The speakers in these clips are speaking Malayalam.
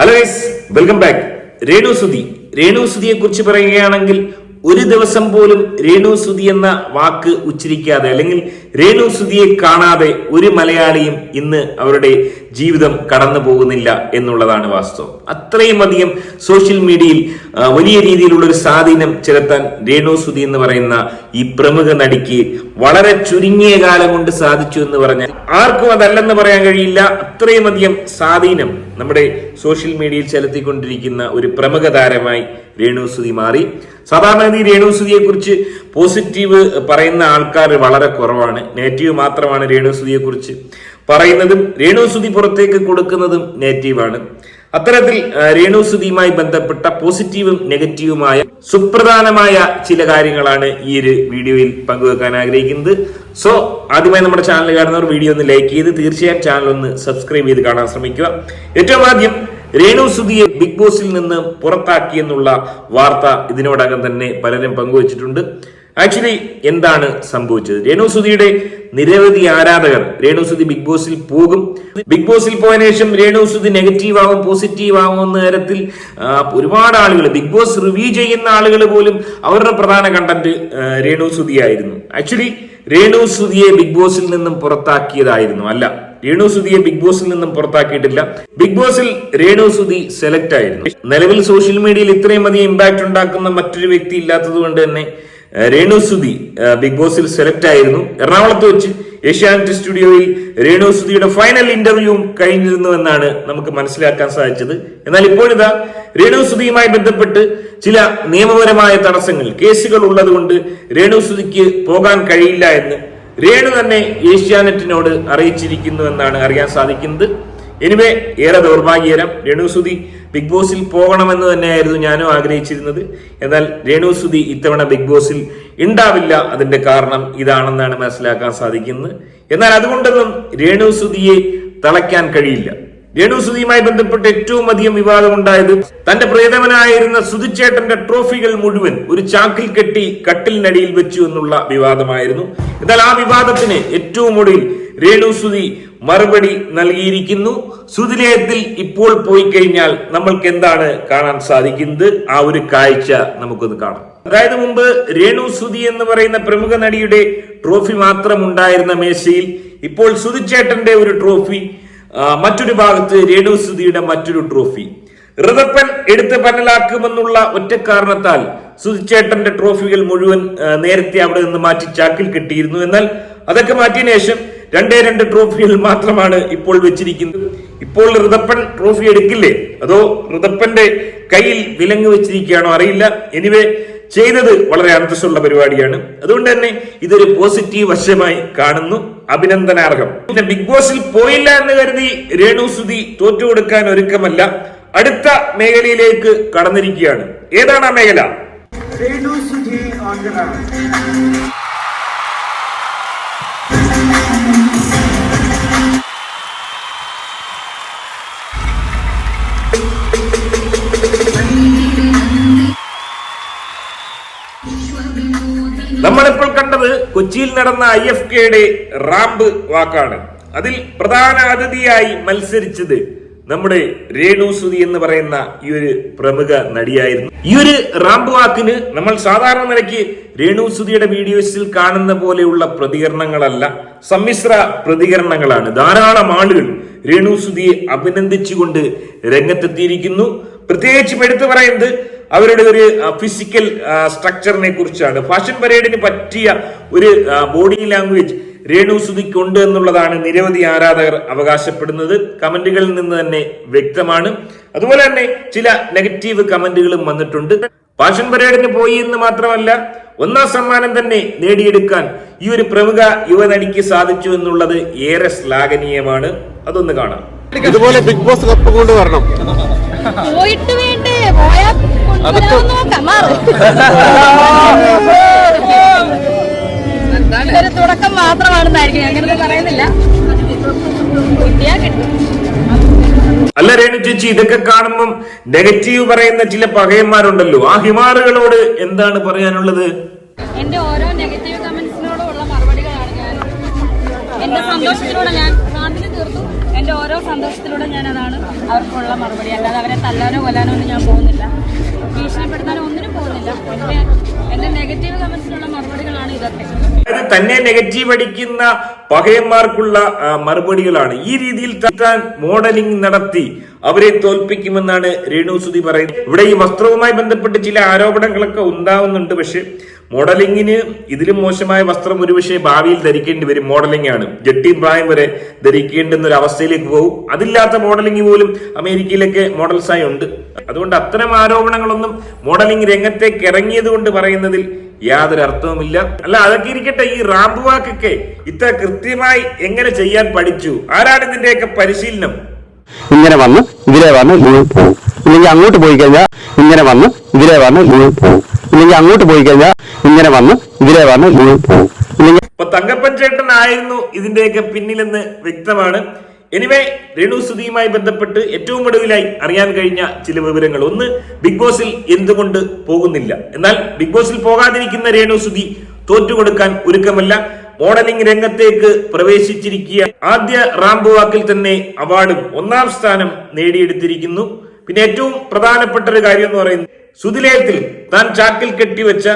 Hello guys, welcome back. Renu സുധിയെ കുറിച്ച് പറയുകയാണെങ്കിൽ ഒരു ദിവസം പോലും രേണു സുധി എന്ന വാക്ക് ഉച്ചരിക്കാതെ അല്ലെങ്കിൽ രേണു സുധിയെ കാണാതെ ഒരു മലയാളിയും ഇന്ന് അവരുടെ ജീവിതം കടന്നു പോകുന്നില്ല എന്നുള്ളതാണ് വാസ്തവം. അത്രയും അധികം സോഷ്യൽ മീഡിയയിൽ വലിയ രീതിയിലുള്ള ഒരു സ്വാധീനം ചെലുത്താൻ രേണു സുധി എന്ന് പറയുന്ന ഈ പ്രമുഖ നടിക്ക് വളരെ ചുരുങ്ങിയ കാലം കൊണ്ട് സാധിച്ചു എന്ന് പറഞ്ഞാൽ ആർക്കും അതല്ലെന്ന് പറയാൻ കഴിയില്ല. അത്രയും അധികം സ്വാധീനം നമ്മുടെ സോഷ്യൽ മീഡിയയിൽ ചെലുത്തിക്കൊണ്ടിരിക്കുന്ന ഒരു പ്രമുഖ താരമായി രേണു സുധി മാറി. സാധാരണ ഈ രേണു സുധിയെ കുറിച്ച് പോസിറ്റീവ് പറയുന്ന ആൾക്കാർ വളരെ കുറവാണ്. നെഗറ്റീവ് മാത്രമാണ് രേണു സുധിയെ കുറിച്ച് പറയുന്നതും രേണു സുധി പുറത്തേക്ക് കൊടുക്കുന്നതും നെഗറ്റീവാണ്. അത്തരത്തിൽ രേണു സുധിയുമായി ബന്ധപ്പെട്ട പോസിറ്റീവും നെഗറ്റീവുമായ സുപ്രധാനമായ ചില കാര്യങ്ങളാണ് ഈ ഒരു വീഡിയോയിൽ പങ്കുവെക്കാൻ ആഗ്രഹിക്കുന്നത്. സോ ആദ്യമായി നമ്മുടെ ചാനൽ കാണുന്നവർ വീഡിയോ ഒന്ന് ലൈക്ക് ചെയ്ത് തീർച്ചയായും ചാനൽ ഒന്ന് സബ്സ്ക്രൈബ് ചെയ്ത് കാണാൻ ശ്രമിക്കുക. ഏറ്റവും ആദ്യം രേണു സുധിയെ ബിഗ് ബോസിൽ നിന്ന് പുറത്താക്കിയെന്നുള്ള വാർത്ത ഇതിനോടകം തന്നെ പലരും പങ്കുവച്ചിട്ടുണ്ട്. ആക്ച്വലി എന്താണ് സംഭവിച്ചത്? രേണു സുധിയുടെ നിരവധി ആരാധകർ രേണു സുധി ബിഗ് ബോസിൽ പോകും, ബിഗ് ബോസിൽ പോയതിനു ശേഷം രേണു സുധി നെഗറ്റീവ് ആവും പോസിറ്റീവ് ആവും എന്ന തരത്തിൽ ഒരുപാട് ആളുകൾ, ബിഗ് ബോസ് റിവ്യൂ ചെയ്യുന്ന ആളുകൾ പോലും അവരുടെ പ്രധാന കണ്ടന്റ് രേണു സുധി ആയിരുന്നു. ആക്ച്വലി രേണു സുധിയെ ബിഗ് ബോസിൽ നിന്നും പുറത്താക്കിയതായിരുന്നു അല്ല. രേണു സുധിയെ ബിഗ് ബോസിൽ നിന്നും പുറത്താക്കിയിട്ടില്ല. ബിഗ് ബോസിൽ രേണു സുധി സെലക്ട് ആയിരുന്നു. നിലവിൽ സോഷ്യൽ മീഡിയയിൽ ഇത്രയും അധികം ഇമ്പാക്ട് ഉണ്ടാക്കുന്ന മറ്റൊരു വ്യക്തി ഇല്ലാത്തത് കൊണ്ട് തന്നെ രേണു സുധി ബിഗ് ബോസിൽ സെലക്ട് ആയിരുന്നു. എറണാകുളത്ത് വെച്ച് ഏഷ്യാനെറ്റ് സ്റ്റുഡിയോയിൽ രേണു സുധിയുടെ ഫൈനൽ ഇന്റർവ്യൂവും കഴിഞ്ഞിരുന്നുവെന്നാണ് നമുക്ക് മനസ്സിലാക്കാൻ സാധിച്ചത്. എന്നാൽ ഇപ്പോഴിതാ രേണു സുധിയുമായി ബന്ധപ്പെട്ട് ചില നിയമപരമായ തടസ്സങ്ങൾ, കേസുകൾ ഉള്ളതുകൊണ്ട് രേണു സുധിക്ക് പോകാൻ കഴിയില്ല എന്ന് രേണു തന്നെ ഏഷ്യാനെറ്റിനോട് അറിയിച്ചിരിക്കുന്നു എന്നാണ് അറിയാൻ സാധിക്കുന്നത്. എനിവേ, ഏറെ ദൗർഭാഗ്യകരം. രേണു സുധി ബിഗ് ബോസിൽ പോകണമെന്ന് തന്നെയായിരുന്നു ഞാനും ആഗ്രഹിച്ചിരുന്നത്. എന്നാൽ രേണു സുധി ഇത്തവണ ബിഗ് ബോസിൽ ഉണ്ടാവില്ല. അതിന്റെ കാരണം ഇതാണെന്നാണ് മനസ്സിലാക്കാൻ സാധിക്കുന്നത്. എന്നാൽ അതുകൊണ്ടൊന്നും രേണു സുധിയെ തളയ്ക്കാൻ കഴിയില്ല. രേണു സുധിയുമായി ബന്ധപ്പെട്ട് ഏറ്റവും അധികം വിവാദമുണ്ടായത് തന്റെ പ്രിയതമനായിരുന്ന സുധിച്ചേട്ടന്റെ ട്രോഫികൾ മുഴുവൻ ഒരു ചാക്കിൽ കെട്ടി കട്ടിലിനടിയിൽ വെച്ചു എന്നുള്ള വിവാദമായിരുന്നു. എന്നാൽ ആ വിവാദത്തിന് ഏറ്റവും ഒടുവിൽ രേണു സുധി മറുപടി നൽകിയിരിക്കുന്നു. സുധിലയത്തിൽ ഇപ്പോൾ പോയി കഴിഞ്ഞാൽ നമ്മൾക്ക് എന്താണ് കാണാൻ സാധിക്കുന്നത്? ആ ഒരു കാഴ്ച നമുക്കൊന്ന് കാണാം. അതായത് മുമ്പ് രേണു സുധി എന്ന് പറയുന്ന പ്രമുഖ നടിയുടെ ട്രോഫി മാത്രം ഉണ്ടായിരുന്ന മേശയിൽ ഇപ്പോൾ സുധിച്ചേട്ടന്റെ ഒരു ട്രോഫി, മറ്റൊരു ഭാഗത്ത് രേണു സുധിയുടെ മറ്റൊരു ട്രോഫി. ഋതപ്പൻ എടുത്ത് പന്നലാക്കുമെന്നുള്ള ഒറ്റ കാരണത്താൽ സുധിച്ചേട്ടന്റെ ട്രോഫികൾ മുഴുവൻ നേരത്തെ അവിടെ നിന്ന് മാറ്റി ചാക്കിൽ കെട്ടിയിരുന്നു. എന്നാൽ അതൊക്കെ മാറ്റിയതിനു ശേഷം രണ്ട് ട്രോഫികൾ മാത്രമാണ് ഇപ്പോൾ വെച്ചിരിക്കുന്നത്. ഇപ്പോൾ ഋതപ്പൻ ട്രോഫി എടുക്കില്ലേ, അതോ ഋതപ്പന്റെ കയ്യിൽ വിലങ്ങ് വെച്ചിരിക്കുകയാണോ അറിയില്ല. എനിവേ, ചെയ്തത് വളരെ അന്തസ്സുള്ള പരിപാടിയാണ്. അതുകൊണ്ട് തന്നെ ഇതൊരു പോസിറ്റീവ് വശമായി കാണുന്നു, അഭിനന്ദനാർഹം. പിന്നെ ബിഗ് ബോസിൽ പോയില്ല എന്ന് കരുതി രേണു സുധി തോറ്റുകൊടുക്കാൻ ഒരുക്കമല്ല. അടുത്ത മേഖലയിലേക്ക് കടന്നിരിക്കുകയാണ്. ഏതാണ് ആ മേഖല? രേണു സുധി നമ്മളിപ്പോൾ കണ്ടത് കൊച്ചിയിൽ നടന്ന IFKയുടെ റാമ്പ് വാക്കാണ്. അതിൽ പ്രധാന അതിഥിയായി മത്സരിച്ചത് നമ്മുടെ രേണു സുധി എന്ന് പറയുന്ന ഈ ഒരു പ്രമുഖ നടിയായിരുന്നു. ഈ ഒരു റാമ്പ് വാക്കിന് നമ്മൾ സാധാരണ നിലയ്ക്ക് രേണു സുധിയുടെ വീഡിയോസിൽ കാണുന്ന പോലെയുള്ള പ്രതികരണങ്ങളല്ല, സമ്മിശ്ര പ്രതികരണങ്ങളാണ്. ധാരാളം ആളുകൾ രേണു സുധിയെ അഭിനന്ദിച്ചുകൊണ്ട് രംഗത്തെത്തിയിരിക്കുന്നു. പ്രത്യേകിച്ചും എടുത്തു പറയുന്നത് അവരുടെ ഒരു ഫിസിക്കൽ സ്ട്രക്ചറിനെ കുറിച്ചാണ്. ഫാഷൻ പരേഡിന് പറ്റിയ ഒരു ബോഡി ലാംഗ്വേജ് രേണു സുധിക്കുണ്ട് എന്നുള്ളതാണ് നിരവധി ആരാധകർ അവകാശപ്പെടുന്നത്. കമന്റുകളിൽ നിന്ന് തന്നെ വ്യക്തമാണ്. അതുപോലെ തന്നെ ചില നെഗറ്റീവ് കമന്റുകളും വന്നിട്ടുണ്ട്. ഫാഷൻ പരേഡിന് പോയി എന്ന് മാത്രമല്ല, ഒന്നാം സമ്മാനം തന്നെ നേടിയെടുക്കാൻ ഈ ഒരു പ്രമുഖ യുവനടിക്ക് സാധിച്ചു എന്നുള്ളത് ഏറെ ശ്ലാഘനീയമാണ്. അതൊന്ന് കാണാം. ഇതുപോലെ ബിഗ് ബോസ് കപ്പ് കൊണ്ടുവരണം. പോയിട്ട് വേണ്ടേ? പോയാ ഇതൊരു തുടക്കം മാത്രമാണെന്നായിരിക്കും, അങ്ങനെ പറയുന്നില്ല. കിട്ടിയാ കിട്ടും. അല്ല രേണു ചേച്ചി, ഇതൊക്കെ കാണുമ്പം നെഗറ്റീവ് പറയുന്ന ചില പകയന്മാരുണ്ടല്ലോ, ആ ഹിമാറുകളോട് എന്താണ് പറയാനുള്ളത്? എന്റെ ഓരോ നെഗറ്റീവ് കമന്റ്സിനോടുള്ള മറുപടികളാണ് ഞാൻ, എന്റെ സന്തോഷത്തിലൂടെ ഞാൻ നാട്ടിൽ തീർത്തു. എന്റെ ഓരോ ഓരോ സന്തോഷത്തിലൂടെ ഞാൻ അതാണ് അവർക്കുള്ള മറുപടി. അല്ലാതെ അവരെ തല്ലാനോ കൊല്ലാനോ ഒന്നും ഞാൻ പോകുന്നില്ല, ഭീഷണിപ്പെടുത്താനോ ഒന്നിനും പോകുന്നില്ല. എന്റെ നെഗറ്റീവ് കമന്റ്സിനുള്ള മറുപടികളാണ് ഇതൊക്കെ. അത് തന്നെ നെഗറ്റീവ് അടിക്കുന്ന പകയന്മാർക്കുള്ള മറുപടികളാണ്. ഈ രീതിയിൽ താൻ മോഡലിംഗ് നടത്തി അവരെ തോൽപ്പിക്കുമെന്നാണ് രേണുസുതി പറയുന്നത്. ഇവിടെ ഈ വസ്ത്രവുമായി ബന്ധപ്പെട്ട് ചില ആരോപണങ്ങളൊക്കെ ഉണ്ടാവുന്നുണ്ട്. പക്ഷെ മോഡലിംഗിന് ഇതിലും മോശമായ വസ്ത്രം ഒരുപക്ഷെ ഭാവിയിൽ ധരിക്കേണ്ടി വരും. മോഡലിംഗ് ആണ്, ജട്ടി പ്രായം വരെ ധരിക്കേണ്ടുന്ന ഒരു അവസ്ഥയിലേക്ക് പോകും. അതില്ലാത്ത മോഡലിംഗ് പോലും അമേരിക്കയിലൊക്കെ മോഡൽസായി ഉണ്ട്. അതുകൊണ്ട് അത്തരം ആരോപണങ്ങളൊന്നും മോഡലിംഗ് രംഗത്തേക്ക് ഇറങ്ങിയത് കൊണ്ട് പറയുന്നതിൽ യാതൊരു അർത്ഥവുമില്ല. അല്ല, അതൊക്കെ ഇരിക്കട്ടെ, ഈ റാമ്പ് വാക്കൊക്കെ ഇത്ര കൃത്യമായി എങ്ങനെ ചെയ്യാൻ പഠിച്ചു? ആരാണ് ഇതിന്റെയൊക്കെ പരിശീലനം? ഇങ്ങനെ വന്ന് ഇതിലെ വന്ന് പോകും, ഇല്ലെങ്കിൽ അങ്ങോട്ട് പോയി കഴിഞ്ഞാൽ ഇങ്ങനെ വന്ന് ഇതിലെ വന്ന് പോകും, ഇല്ലെങ്കിൽ അങ്ങോട്ട് പോയി കഴിഞ്ഞാൽ ഇങ്ങനെ വന്ന് ഇതിലെ വന്ന് പോകും. അപ്പൊ തങ്കപ്പൻ ചേട്ടനായിരുന്നു ഇതിന്റെയൊക്കെ പിന്നിലെന്ന് വ്യക്തമാണ്. എനിവേ, രേണുസുതിയുമായി ബന്ധപ്പെട്ട് ഏറ്റവും ഒടുവിലായി അറിയാൻ കഴിഞ്ഞ ചില വിവരങ്ങൾ. ഒന്ന്, ബിഗ് ബോസിൽ എന്തുകൊണ്ട് പോകുന്നില്ല? എന്നാൽ ബിഗ് ബോസിൽ പോകാതിരിക്കുന്ന രേണുസുതി തോറ്റുകൊടുക്കാൻ ഒരുക്കമല്ല. മോഡലിംഗ് രംഗത്തേക്ക് പ്രവേശിച്ചിരിക്കുക. ആദ്യ റാമ്പ് വാക്കിൽ തന്നെ അവാർഡും 1ാം സ്ഥാനം നേടിയെടുത്തിരിക്കുന്നു. പിന്നെ ഏറ്റവും പ്രധാനപ്പെട്ട ഒരു കാര്യം എന്ന് പറയുന്നത്, സുതിലയത്തിൽ താൻ ചാക്കിൽ കെട്ടിവെച്ച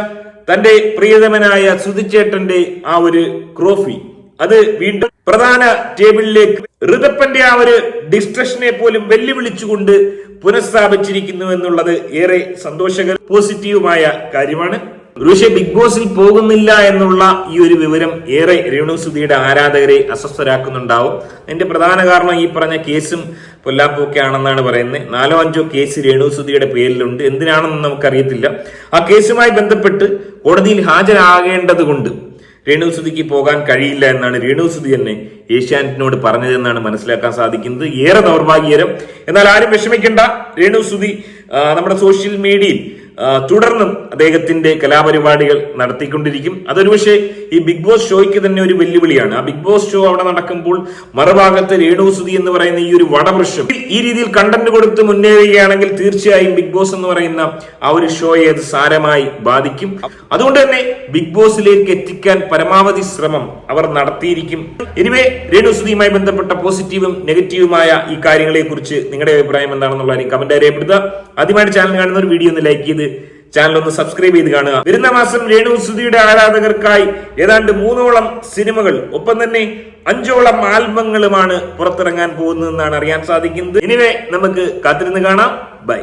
തന്റെ പ്രിയതമനായ സുതിച്ചേട്ടന്റെ ആ ഒരു ട്രോഫി അത് വീണ്ടും പ്രധാന ടേബിളിലേക്ക് ഋതപ്പന്റെ ആ ഒരു ഡിസ്ട്രക്ഷനെ പോലും വെല്ലുവിളിച്ചുകൊണ്ട് പുനഃസ്ഥാപിച്ചിരിക്കുന്നു എന്നുള്ളത് ഏറെ സന്തോഷകര പോസിറ്റീവുമായ കാര്യമാണ്. ഋഷി ബിഗ് ബോസിൽ പോകുന്നില്ല എന്നുള്ള ഈ ഒരു വിവരം ഏറെ രേണുസുതിയുടെ ആരാധകരെ അസ്വസ്ഥരാക്കുന്നുണ്ടാവും. അതിന്റെ പ്രധാന കാരണം ഈ പറഞ്ഞ കേസും പൊല്ലാപ്പൊക്കെ ആണെന്നാണ് പറയുന്നത്. 4ഓ 5ഓ കേസ് രേണുസുതിയുടെ പേരിലുണ്ട്. എന്തിനാണെന്ന് നമുക്കറിയത്തില്ല. ആ കേസുമായി ബന്ധപ്പെട്ട് കോടതിയിൽ ഹാജരാകേണ്ടത് കൊണ്ട് രേണുസുതിക്ക് പോകാൻ കഴിയില്ല എന്നാണ് രേണുസുതി തന്നെ ഏഷ്യാനെറ്റിനോട് പറഞ്ഞതെന്നാണ് മനസ്സിലാക്കാൻ സാധിക്കുന്നത്. ഏറെ ദൗർഭാഗ്യകരം. എന്നാൽ ആരും വിഷമിക്കേണ്ട, രേണുസുതി നമ്മുടെ സോഷ്യൽ മീഡിയയിൽ തുടർന്നും അദ്ദേഹത്തിന്റെ കലാപരിപാടികൾ നടത്തിക്കൊണ്ടിരിക്കും. അതൊരു പക്ഷേ ഈ ബിഗ് ബോസ് ഷോയ്ക്ക് തന്നെ ഒരു വെല്ലുവിളിയാണ്. ആ ബിഗ് ബോസ് ഷോ അവിടെ നടക്കുമ്പോൾ മറുഭാഗത്ത് രേണുസുതി എന്ന് പറയുന്ന ഈ ഒരു വടവൃക്ഷം ഈ രീതിയിൽ കണ്ടന്റ് കൊടുത്ത് മുന്നേറുകയാണെങ്കിൽ തീർച്ചയായും ബിഗ് ബോസ് എന്ന് പറയുന്ന ആ ഒരു ഷോയെ അത് സാരമായി ബാധിക്കും. അതുകൊണ്ട് തന്നെ ബിഗ് ബോസിലേക്ക് എത്തിക്കാൻ പരമാവധി ശ്രമം അവർ നടത്തിയിരിക്കും. എനിവേ, രേണുസുതിയുമായി ബന്ധപ്പെട്ട പോസിറ്റീവും നെഗറ്റീവുമായ ഈ കാര്യങ്ങളെ കുറിച്ച് നിങ്ങളുടെ അഭിപ്രായം എന്താണെന്നുള്ള കമന്റ് രേഖപ്പെടുത്തുക. ആദ്യമായിട്ട് ചാനൽ കാണുന്ന ഒരു വീഡിയോ ഒന്ന് ലൈക്ക് ചെയ്ത് ചാനൽ ഒന്ന് സബ്സ്ക്രൈബ് ചെയ്ത് കാണുക. വരുന്ന മാസം രേണുസുതിയുടെ ആരാധകർക്കായി ഏതാണ്ട് 3ഓളം സിനിമകൾ ഒപ്പം തന്നെ 5ഓളം ആൽബങ്ങളുമാണ് പുറത്തിറങ്ങാൻ പോകുന്നതെന്നാണ് അറിയാൻ സാധിക്കുന്നത്. ഇനിവേ, നമുക്ക് കാത്തിരുന്ന് കാണാം. ബൈ.